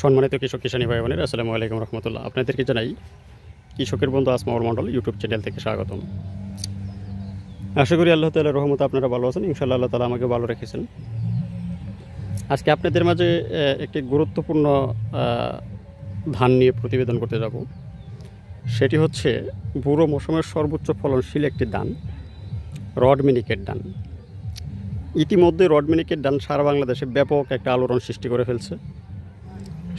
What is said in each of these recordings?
সম্মানিত কৃষক কিষানী ভাই বোনের আসসালামু আলাইকুম রহমতুল্লাহ। আপনাদেরকে জানাই কৃষকের বন্ধু আসমাউর মণ্ডল ইউটিউব চ্যানেল থেকে স্বাগতম। আশা করি আল্লাহ তাআলার রহমতে আপনারা ভালো আছেন। ইনশাআল্লাহ আল্লাহ তাআলা আমাকে ভালো রেখেছেন। আজকে আপনাদের মাঝে একটি গুরুত্বপূর্ণ ধান নিয়ে প্রতিবেদন করতে যাব। সেটি হচ্ছে বুড়ো মৌসুমের সর্বোচ্চ ফলনশীল একটি ধান, রড মিনিকেট ধান। ইতিমধ্যে রড মিনিকেট ধান সারা বাংলাদেশে ব্যাপক একটা আলোড়ন সৃষ্টি করে ফেলছে।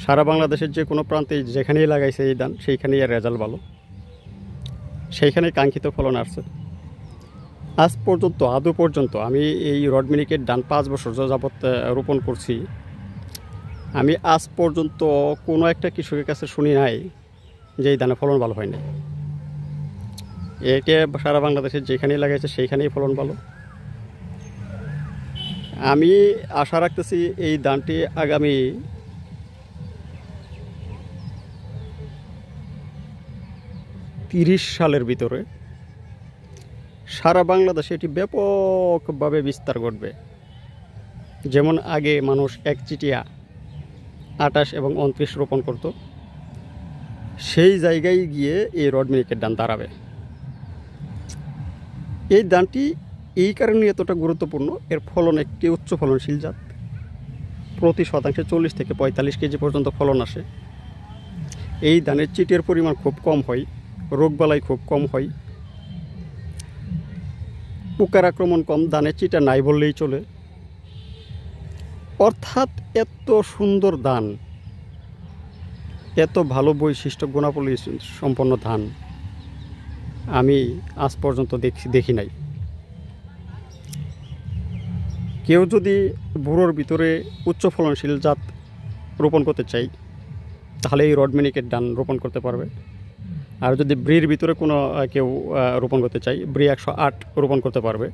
সারা বাংলাদেশের যে কোনো প্রান্তে যেখানেই লাগাইছে এই ধান, সেইখানেই এর রেজাল্ট ভালো, সেইখানেই কাঙ্ক্ষিত ফলন আসছে। আদৌ পর্যন্ত আমি এই রড মিনিকেট ধান 5 বছর যাবৎ রোপণ করছি। আমি আজ পর্যন্ত কোনো একটা কৃষকের কাছে শুনি নাই যে এই ধানের ফলন ভালো হয় না। এটা সারা বাংলাদেশের যেখানেই লাগাইছে সেইখানেই ফলন ভালো। আমি আশা রাখতেছি এই ধানটি আগামী 30 সালের ভিতরে সারা বাংলাদেশে এটি ব্যাপকভাবে বিস্তার ঘটবে। যেমন আগে মানুষ একচিটিয়া 28 এবং 29 রোপণ করত, সেই জায়গায় গিয়ে এই রড মিনিকেট ধান দাঁড়াবে। এই ধানটি এই কারণে এতটা গুরুত্বপূর্ণ, এর ফলন একটি উচ্চ ফলনশীল জাত। প্রতি শতাংশে 40 থেকে 45 কেজি পর্যন্ত ফলন আসে। এই ধানের চিটের পরিমাণ খুব কম হয়, রোগবালাই খুব কম হয়, পোকার আক্রমণ কম, ধানের চিটা নাই বললেই চলে। অর্থাৎ এত সুন্দর ধান, এত ভালো বৈশিষ্ট্য গুণাবলী সম্পন্ন ধান আমি আজ পর্যন্ত দেখি নাই। কেউ যদি বুড়োর ভিতরে উচ্চ ফলনশীল জাত রোপণ করতে চাই তাহলে এই রড মিনিকেট ধান রোপণ করতে পারবে। আর যদি ব্রির ভিতরে কোনো কেউ রোপণ করতে চাই, ব্রি 108 রোপণ করতে পারবে।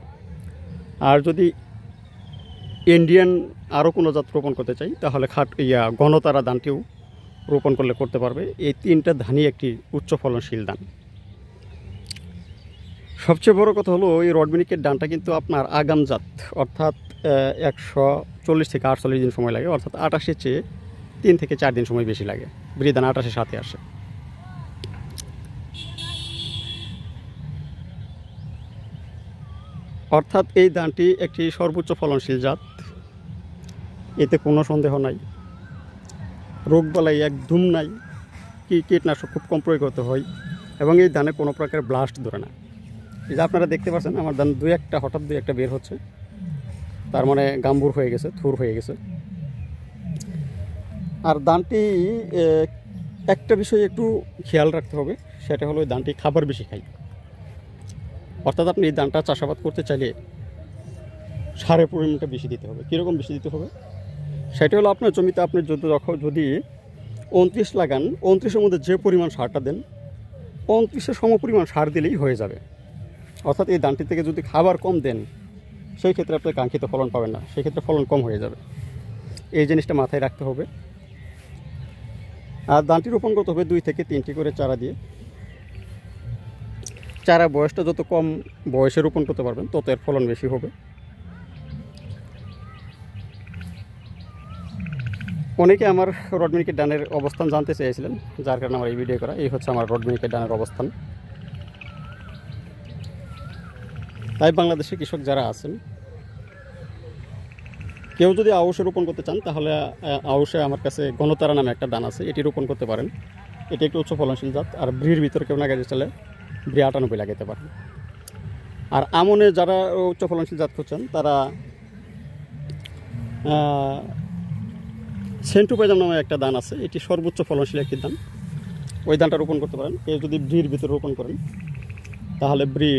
আর যদি ইন্ডিয়ান আরও কোনো জাত রোপণ করতে চাই তাহলে গণতারা ধানটিও রোপণ করতে পারবে। এই 3টা ধানই একটি উচ্চ ফলনশীল ধান। সবচেয়ে বড় কথা হলো এই রড মিনিকেট ধানটা কিন্তু আপনার আগাম জাত, অর্থাৎ 140 থেকে 48 দিন সময় লাগে, অর্থাৎ 28-এর চেয়ে 3 থেকে 4 দিন সময় বেশি লাগে। ব্রি ধান 28-এর সাথে আসে। অর্থাৎ এই ধানটি একটি সর্বোচ্চ ফলনশীল জাত, এতে কোনো সন্দেহ নাই। রোগবালাই একদম নাই, কীটনাশক খুব কম প্রয়োগ করতে হয়, এবং এই ধানে কোনো প্রকার ব্লাস্ট ধরে না। এই যে আপনারা দেখতে পাচ্ছেন আমার ধান হঠাৎ দুই একটা বের হচ্ছে, তার মানে গাম্বুর হয়ে গেছে, থুর হয়ে গেছে। আর ধানটি একটা বিষয় একটু খেয়াল রাখতে হবে, সেটা হলো এই ধানটি খাবার বেশি খায়। অর্থাৎ আপনি এই ধানটা চাষাবাদ করতে চাইলে সারের পরিমাণটা বেশি দিতে হবে। কীরকম বেশি দিতে হবে সেটা হলো, আপনার জমিতে আপনি যদি 29 লাগান, 29-এর মধ্যে যে পরিমাণ সারটা দেন 29-এর সম পরিমাণ সার দিলেই হয়ে যাবে। অর্থাৎ এই ধানটি থেকে যদি খাবার কম দেন সেই ক্ষেত্রে আপনি কাঙ্ক্ষিত ফলন পাবেন না, সেই ক্ষেত্রে ফলন কম হয়ে যাবে। এই জিনিসটা মাথায় রাখতে হবে। আর ধানটি রোপণ করতে হবে 2 থেকে 3টি করে চারা দিয়ে। চারা বয়সটা যত কম বয়সে রোপণ করতে পারবেন তত এর ফলন বেশি হবে। অনেকে আমার রড মিনিকেট ধানের অবস্থান জানতে চেয়েছিলেন, যার কারণে আমার এই ভিডিও করা। এই হচ্ছে আমার রড মিনিকেট ধানের অবস্থান। তাই বাংলাদেশের কৃষক যারা আছেন, কেউ যদি আউশে রোপণ করতে চান তাহলে আউশে আমার কাছে গণতারা নামে একটা ধান আছে, এটি রোপণ করতে পারেন। এটি একটু উচ্চ ফলনশীল জাত। আর ব্রির ভিতরে কেউ লাগাইতে চাইলে ব্রি 98 লাগাতে পারেন। আর আমনে যারা উচ্চ ফলনশীল জাত খুঁজছেন তারা সেন্টু পাইজাম নামে একটা ধান আছে, এটি সর্বোচ্চ ফলনশীল একটি ধান, ওই ধানটা রোপণ করতে পারেন। কেউ যদি ব্রির ভিতরে রোপণ করেন তাহলে ব্রি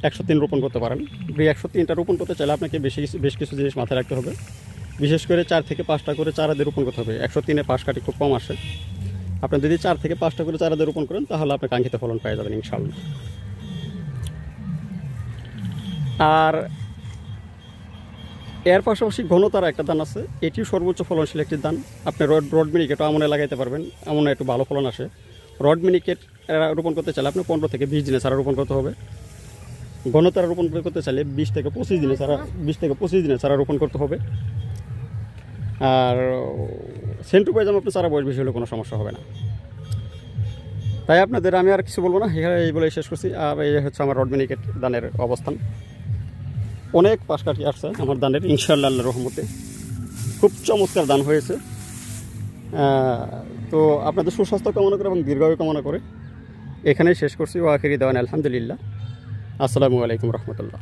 103 রোপণ করতে পারেন। ব্রি 103টা রোপণ করতে চাইলে আপনাকে বেশ কিছু জিনিস মাথায় রাখতে হবে। বিশেষ করে 4 থেকে 5টা করে চারা দিয়ে রোপণ করতে হবে। 103-এ পাশ কাটি খুব কম আসে। আপনি যদি 4 থেকে 5টা করে চারা দিয়ে রোপণ করেন তাহলে আপনি কাঙ্ক্ষিত ফলন পেয়ে যাবেন ইনশাআল্লাহ। আর এর পাশাপাশি ঘনতারা একটা ধান আছে, এটিও সর্বোচ্চ ফলনশীল একটি ধান। আপনি রড মিনিকেটও আমনে লাগাইতে পারবেন, এমন একটু ভালো ফলন আসে। রড মিনিকেট রোপণ করতে চাইলে আপনি 15 থেকে 20 দিনে চারা রোপণ করতে হবে। ঘনতারা রোপণ করতে চাইলে 20 থেকে 25 দিনে চারা রোপণ করতে হবে। আর সেন্টু পাইজাম আপনার চারা বয়স বেশি হলে কোনো সমস্যা হবে না। তাই আপনাদের আমি আর কিছু বলবো না, এই বলে শেষ করছি। আর এই হচ্ছে আমার রড মিনিকেট ধানের অবস্থান। অনেক পাশ কাটিয়ে আসছে আমার ধানের, ইনশাআল্লাহ আল্লাহর রহমতে খুব চমৎকার ধান হয়েছে। তো আপনাদের সুস্বাস্থ্য কামনা করে এবং দীর্ঘায়ু কামনা করে এখানেই শেষ করছি। ও আখিরি দেওয়ান আলহামদুলিল্লাহ। আসসালামু আলাইকুম রহমতুল্লাহ।